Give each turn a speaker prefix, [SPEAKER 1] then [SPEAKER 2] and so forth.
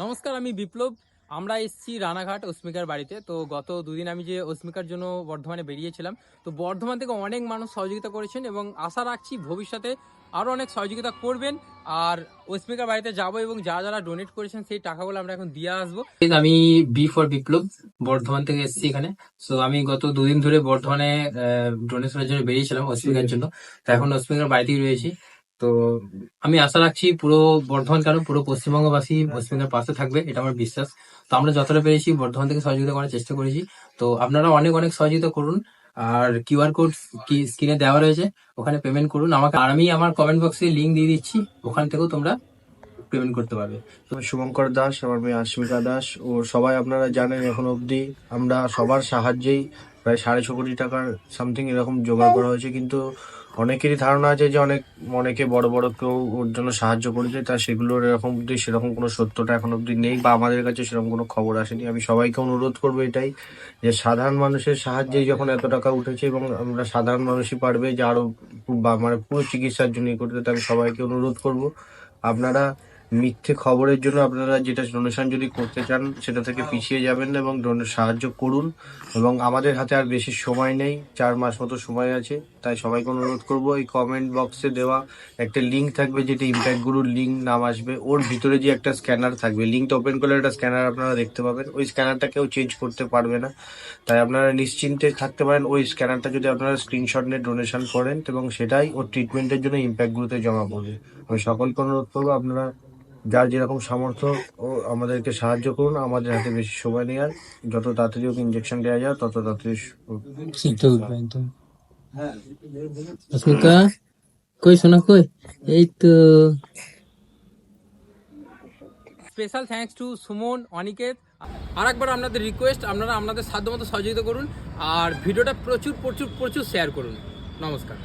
[SPEAKER 1] নমস্কার, আমি বিপ্লব। আমরা এসেছি রানাঘাট অস্মিকার বাড়িতে। তো গত দুদিন আমি যে অস্মিকার জন্য বর্ধমানে বেরিয়েছিলাম, তো বর্ধমান থেকে অনেক মানুষ সহযোগিতা করেছেন এবং আশা রাখছি ভবিষ্যতে আরও অনেক সহযোগিতা করবেন। আর অস্মিকার বাড়িতে যাব এবং যারা যারা ডোনেট করেছেন সেই টাকাগুলো আমরা এখন দিয়ে আসবো। আমি বি ফর বিপ্লব বর্ধমান থেকে এসেছি এখানে। তো আমি গত দুদিন ধরে বর্ধমানে ডোনেশনের জন্য বেরিয়েছিলাম অস্মিকার জন্য। তো এখন অস্মিকার বাড়িতেই রয়েছি। তো আমি আশা রাখছি পুরো বর্ধমান কেন পুরো পশ্চিমবঙ্গবাসী পশ্চিমবঙ্গের পাশে থাকবে, এটা আমার বিশ্বাস। তো আমরা যতটা পেরেছি বর্ধমান থেকে সহযোগিতা করার চেষ্টা করেছি। তো আপনারা অনেক অনেক সহযোগিতা করুন। আর কিউআর কোড কি স্ক্রিনে দেওয়া রয়েছে, ওখানে পেমেন্ট করুন আমাকে। আর আমি আমার কমেন্ট বক্সে লিঙ্ক দিয়ে দিচ্ছি, ওখান থেকেও তোমরা পেমেন্ট করতে পারবে।
[SPEAKER 2] আমি শুভঙ্কর দাস, আমার মেয়ে আস্মিকা দাস ও সবাই আপনারা জানেন এখন অবধি আমরা সবার সাহায্যেই প্রায় 6.5 কোটি টাকার সামথিং এরকম জোগাড় করা হয়েছে। কিন্তু অনেকেরই ধারণা আছে যে অনেকে বড় বড় কেউ ওর জন্য সাহায্য করেছে, তা সেগুলোর এরকম অবধি সেরকম কোনো সত্যতা এখন অবধি নেই বা আমাদের কাছে সেরকম কোনো খবর আসেনি। আমি সবাইকে অনুরোধ করবো এটাই, যে সাধারণ মানুষের সাহায্যেই যখন এত টাকা উঠেছে এবং আমরা সাধারণ মানুষই পারবে যে আরো মানে পুরো চিকিৎসার জন্য করতে, তো আমি সবাইকে অনুরোধ করব আপনারা মিথ্যে খবরের জন্য আপনারা যেটা ডোনেশন যদি করতে চান সেটা থেকে পিছিয়ে যাবেন না এবং সাহায্য করুন। এবং আমাদের হাতে আর বেশি সময় নেই, 4 মাস মতো সময় আছে। তাই সবাইকে অনুরোধ করব, এই কমেন্ট বক্সে দেওয়া একটা লিঙ্ক থাকবে, যেটা ইম্প্যাক্ট গুরুর লিঙ্ক নাম আসবে, ওর ভিতরে যে একটা স্ক্যানার থাকবে, লিঙ্কটা ওপেন করলে একটা স্ক্যানার আপনারা দেখতে পাবেন। ওই স্ক্যানারটা কেউ চেঞ্জ করতে পারবে না, তাই আপনারা নিশ্চিন্তে থাকতে পারেন। ওই স্ক্যানারটা যদি আপনারা স্ক্রিনশট নিয়ে ডোনেশন করেন এবং সেটাই ওর ট্রিটমেন্টের জন্য ইম্প্যাক্ট গুরুতে জমা পড়বে। আমি সকলকে অনুরোধ করবো আপনারা যার যেরকম সামর্থ্য ও আমাদেরকে সাহায্য করুন। আমাদের হাতে বেশি সময় নেই, আর যত তাড়াতাড়ি ওকে ইঞ্জেকশন দেওয়া যায় তত তাড়াতাড়ি
[SPEAKER 1] একদম। অস্মিকা কই, শোনা কই? এই তো। Special thanks to Suman, Aniket. আর একবার আপনাদের রিকোয়েস্ট, আপনারা আপনাদের সাধ্যমতো সহযোগিতা করুন আর ভিডিওটা প্রচুর প্রচুর প্রচুর শেয়ার করুন। নমস্কার।